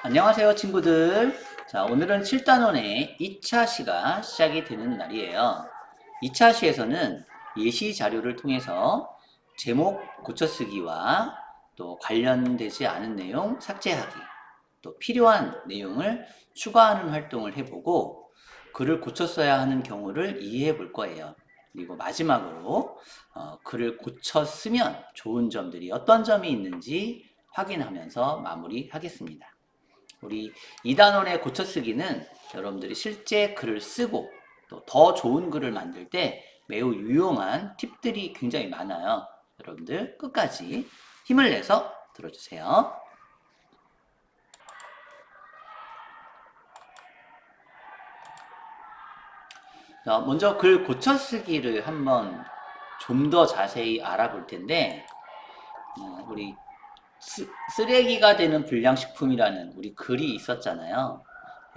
안녕하세요 친구들. 자, 오늘은 7단원의 2차 시가 시작이 되는 날이에요. 2차 시에서는 예시 자료를 통해서 제목 고쳐쓰기와 또 관련되지 않은 내용 삭제하기, 또 필요한 내용을 추가하는 활동을 해보고 글을 고쳐 써야 하는 경우를 이해해 볼 거예요. 그리고 마지막으로 글을 고쳐 쓰면 좋은 점들이 어떤 점이 있는지 확인하면서 마무리하겠습니다. 우리 2단원의 고쳐쓰기는 여러분들이 실제 글을 쓰고 또 더 좋은 글을 만들 때 매우 유용한 팁들이 굉장히 많아요. 여러분들 끝까지 힘을 내서 들어주세요. 자, 먼저 글 고쳐쓰기를 한번 좀 더 자세히 알아볼 텐데, 우리 쓰레기가 되는 불량식품이라는 우리 글이 있었잖아요.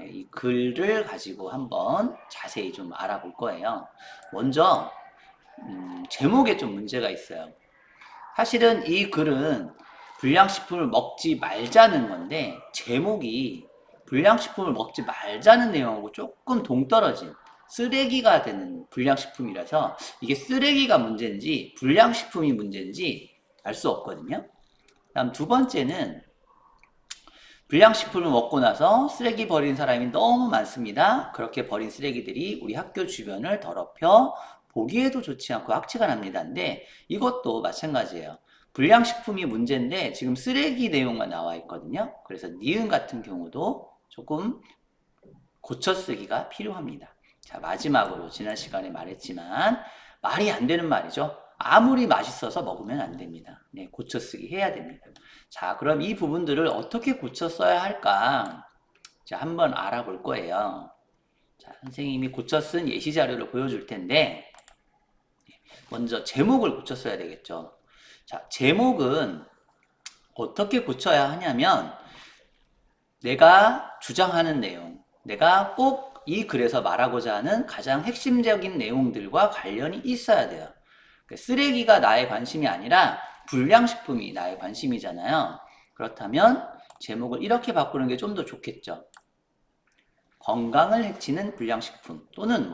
이 글을 가지고 한번 자세히 좀 알아볼 거예요. 먼저 제목에 좀 문제가 있어요. 사실은 이 글은 불량식품을 먹지 말자는 건데 제목이 불량식품을 먹지 말자는 내용하고 조금 동떨어진 쓰레기가 되는 불량식품이라서 이게 쓰레기가 문제인지 불량식품이 문제인지 알 수 없거든요. 다음 두 번째는 불량식품을 먹고 나서 쓰레기 버리는 사람이 너무 많습니다. 그렇게 버린 쓰레기들이 우리 학교 주변을 더럽혀 보기에도 좋지 않고 악취가 납니다. 근데 이것도 마찬가지예요. 불량식품이 문제인데 지금 쓰레기 내용만 나와 있거든요. 그래서 니은 같은 경우도 조금 고쳐쓰기가 필요합니다. 자, 마지막으로 지난 시간에 말했지만 말이 안 되는 말이죠. 아무리 맛있어서 먹으면 안 됩니다. 네, 고쳐쓰기 해야 됩니다. 자, 그럼 이 부분들을 어떻게 고쳐 써야 할까? 자, 한번 알아볼 거예요. 자, 선생님이 고쳐 쓴 예시 자료를 보여줄 텐데, 먼저 제목을 고쳐 써야 되겠죠. 자, 제목은 어떻게 고쳐야 하냐면, 내가 주장하는 내용, 내가 꼭 이 글에서 말하고자 하는 가장 핵심적인 내용들과 관련이 있어야 돼요. 쓰레기가 나의 관심이 아니라 불량식품이 나의 관심이잖아요. 그렇다면 제목을 이렇게 바꾸는 게 좀 더 좋겠죠. 건강을 해치는 불량식품 또는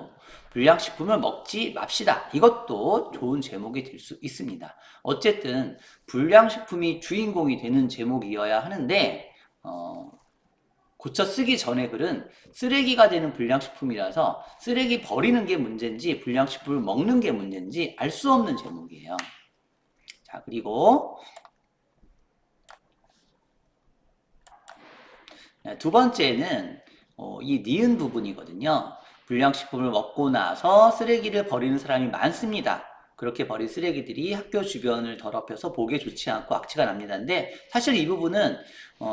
불량식품을 먹지 맙시다. 이것도 좋은 제목이 될 수 있습니다. 어쨌든 불량식품이 주인공이 되는 제목이어야 하는데 고쳐 쓰기 전에 글은 쓰레기가 되는 불량식품이라서 쓰레기 버리는 게 문제인지 불량식품을 먹는 게 문제인지 알 수 없는 제목이에요. 자, 그리고 두 번째는 이 니은 부분이거든요. 불량식품을 먹고 나서 쓰레기를 버리는 사람이 많습니다. 그렇게 버린 쓰레기들이 학교 주변을 더럽혀서 보기에 좋지 않고 악취가 납니다. 근데 사실 이 부분은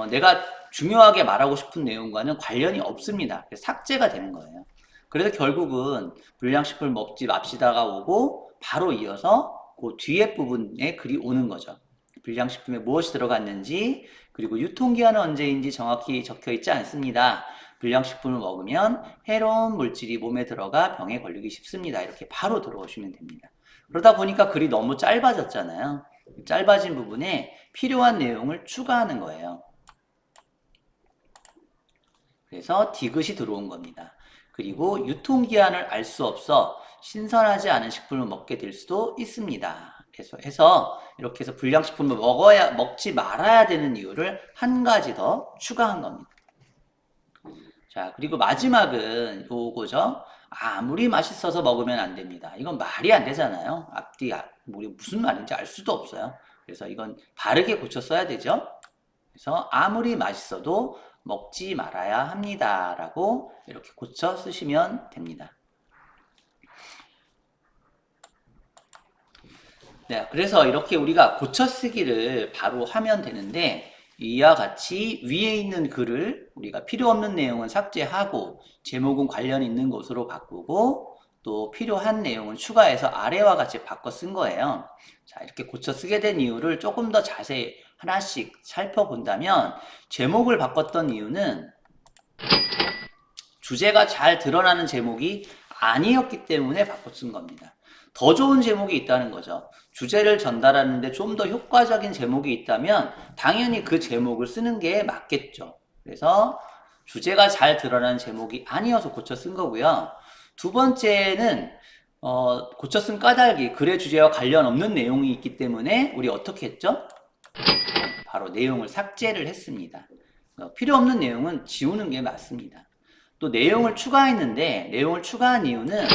내가 중요하게 말하고 싶은 내용과는 관련이 없습니다. 삭제가 되는 거예요. 그래서 결국은 불량식품을 먹지 맙시다가 오고 바로 이어서 그 뒤에 부분에 글이 오는 거죠. 불량식품에 무엇이 들어갔는지 그리고 유통기한은 언제인지 정확히 적혀 있지 않습니다. 불량식품을 먹으면 해로운 물질이 몸에 들어가 병에 걸리기 쉽습니다. 이렇게 바로 들어오시면 됩니다. 그러다 보니까 글이 너무 짧아졌잖아요. 짧아진 부분에 필요한 내용을 추가하는 거예요. 그래서 디귿이 들어온 겁니다. 그리고 유통기한을 알 수 없어 신선하지 않은 식품을 먹게 될 수도 있습니다. 그래서 이렇게 해서 불량식품을 먹지 말아야 되는 이유를 한 가지 더 추가한 겁니다. 자, 그리고 마지막은 요거죠. 아무리 맛있어서 먹으면 안 됩니다. 이건 말이 안 되잖아요. 앞뒤, 무슨 말인지 알 수도 없어요. 그래서 이건 바르게 고쳐 써야 되죠. 그래서 아무리 맛있어도 먹지 말아야 합니다. 라고 이렇게 고쳐 쓰시면 됩니다. 네, 그래서 이렇게 우리가 고쳐 쓰기를 바로 하면 되는데 이와 같이 위에 있는 글을 우리가 필요 없는 내용은 삭제하고 제목은 관련 있는 것으로 바꾸고 또 필요한 내용은 추가해서 아래와 같이 바꿔 쓴 거예요. 자, 이렇게 고쳐 쓰게 된 이유를 조금 더 자세히 하나씩 살펴본다면 제목을 바꿨던 이유는 주제가 잘 드러나는 제목이 아니었기 때문에 바꿔 쓴 겁니다. 더 좋은 제목이 있다는 거죠. 주제를 전달하는데 좀 더 효과적인 제목이 있다면 당연히 그 제목을 쓰는 게 맞겠죠. 그래서 주제가 잘 드러나는 제목이 아니어서 고쳐 쓴 거고요. 두 번째는 고쳐 쓴 까닭이 글의 주제와 관련 없는 내용이 있기 때문에 우리 어떻게 했죠? 바로 내용을 삭제를 했습니다. 필요 없는 내용은 지우는 게 맞습니다. 또 내용을 추가했는데 내용을 추가한 이유는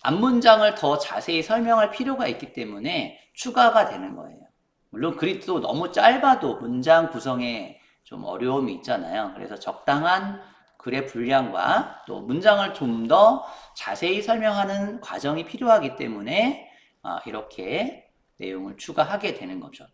앞문장을 더 자세히 설명할 필요가 있기 때문에 추가가 되는 거예요. 물론 글이 또 너무 짧아도 문장 구성에 좀 어려움이 있잖아요. 그래서 적당한 글의 분량과 또 문장을 좀 더 자세히 설명하는 과정이 필요하기 때문에 이렇게 내용을 추가하게 되는 거죠.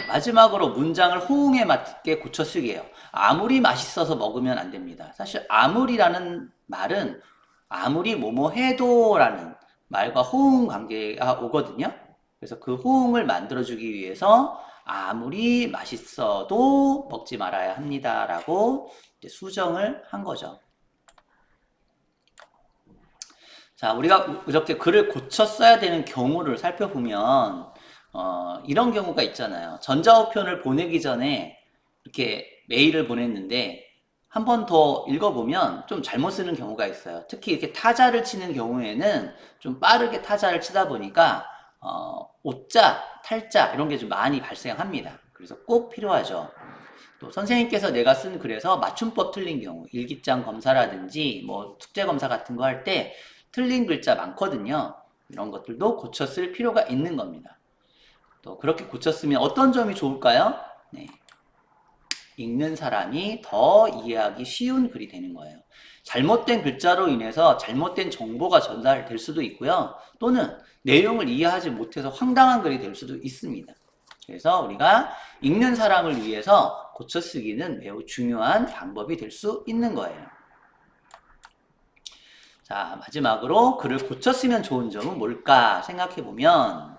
마지막으로 문장을 호응에 맞게 고쳐 쓰기예요. 아무리 맛있어서 먹으면 안 됩니다. 사실 아무리라는 말은 아무리 뭐뭐 해도라는 말과 호응 관계가 오거든요. 그래서 그 호응을 만들어주기 위해서 아무리 맛있어도 먹지 말아야 합니다라고 수정을 한 거죠. 자, 우리가 이렇게 글을 고쳐 써야 되는 경우를 살펴보면 이런 경우가 있잖아요. 전자우편을 보내기 전에 이렇게 메일을 보냈는데 한 번 더 읽어보면 좀 잘못 쓰는 경우가 있어요. 특히 이렇게 타자를 치는 경우에는 좀 빠르게 타자를 치다 보니까 오자, 탈자 이런 게 좀 많이 발생합니다. 그래서 꼭 필요하죠. 또 선생님께서 내가 쓴 글에서 맞춤법 틀린 경우, 일기장 검사라든지 뭐 숙제 검사 같은 거 할 때 틀린 글자 많거든요. 이런 것들도 고쳐 쓸 필요가 있는 겁니다. 또 그렇게 고쳤으면 어떤 점이 좋을까요? 네. 읽는 사람이 더 이해하기 쉬운 글이 되는 거예요. 잘못된 글자로 인해서 잘못된 정보가 전달될 수도 있고요. 또는 내용을 이해하지 못해서 황당한 글이 될 수도 있습니다. 그래서 우리가 읽는 사람을 위해서 고쳐쓰기는 매우 중요한 방법이 될 수 있는 거예요. 자, 마지막으로 글을 고쳐쓰면 좋은 점은 뭘까 생각해보면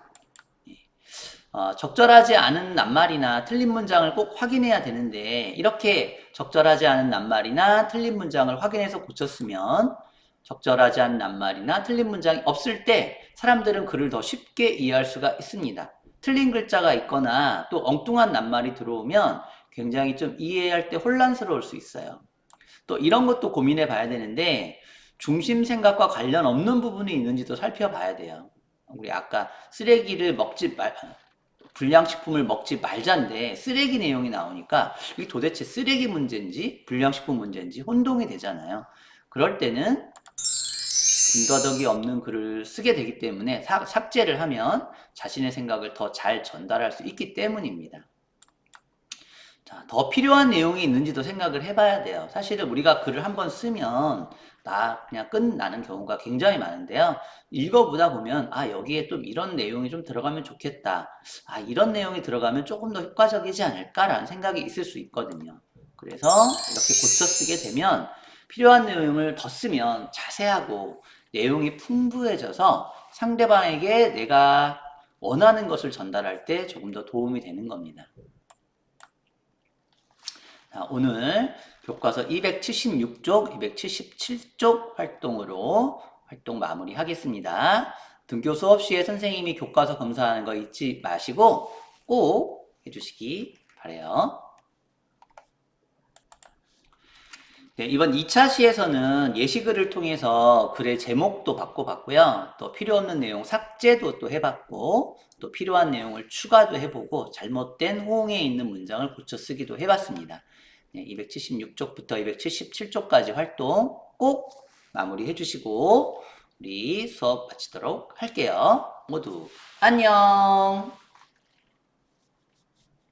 적절하지 않은 낱말이나 틀린 문장을 꼭 확인해야 되는데 이렇게 적절하지 않은 낱말이나 틀린 문장을 확인해서 고쳤으면 적절하지 않은 낱말이나 틀린 문장이 없을 때 사람들은 글을 더 쉽게 이해할 수가 있습니다. 틀린 글자가 있거나 또 엉뚱한 낱말이 들어오면 굉장히 좀 이해할 때 혼란스러울 수 있어요. 또 이런 것도 고민해 봐야 되는데 중심 생각과 관련 없는 부분이 있는지도 살펴봐야 돼요. 우리 아까 쓰레기를 먹지 말 불량식품을 먹지 말자인데 쓰레기 내용이 나오니까 이게 도대체 쓰레기 문제인지 불량식품 문제인지 혼동이 되잖아요. 그럴 때는 군더더기 없는 글을 쓰게 되기 때문에 삭제를 하면 자신의 생각을 더 잘 전달할 수 있기 때문입니다. 자, 더 필요한 내용이 있는지도 생각을 해봐야 돼요. 사실은 우리가 글을 한번 쓰면 그냥 끝나는 경우가 굉장히 많은데요. 읽어보다 보면 여기에 좀 이런 내용이 좀 들어가면 좋겠다. 이런 내용이 들어가면 조금 더 효과적이지 않을까라는 생각이 있을 수 있거든요. 그래서 이렇게 고쳐 쓰게 되면 필요한 내용을 더 쓰면 자세하고 내용이 풍부해져서 상대방에게 내가 원하는 것을 전달할 때 조금 더 도움이 되는 겁니다. 자, 오늘 교과서 276쪽, 277쪽 활동 마무리 하겠습니다. 등교 수업 시에 선생님이 교과서 검사하는 거 잊지 마시고 꼭 해주시기 바라요. 네, 이번 2차 시에서는 예시글을 통해서 글의 제목도 바꿔봤고요. 또 필요 없는 내용 삭제도 또 해봤고, 또 필요한 내용을 추가도 해보고, 잘못된 호응에 있는 문장을 고쳐 쓰기도 해봤습니다. 네, 276쪽부터 277쪽까지 활동 꼭 마무리 해주시고, 우리 수업 마치도록 할게요. 모두 안녕!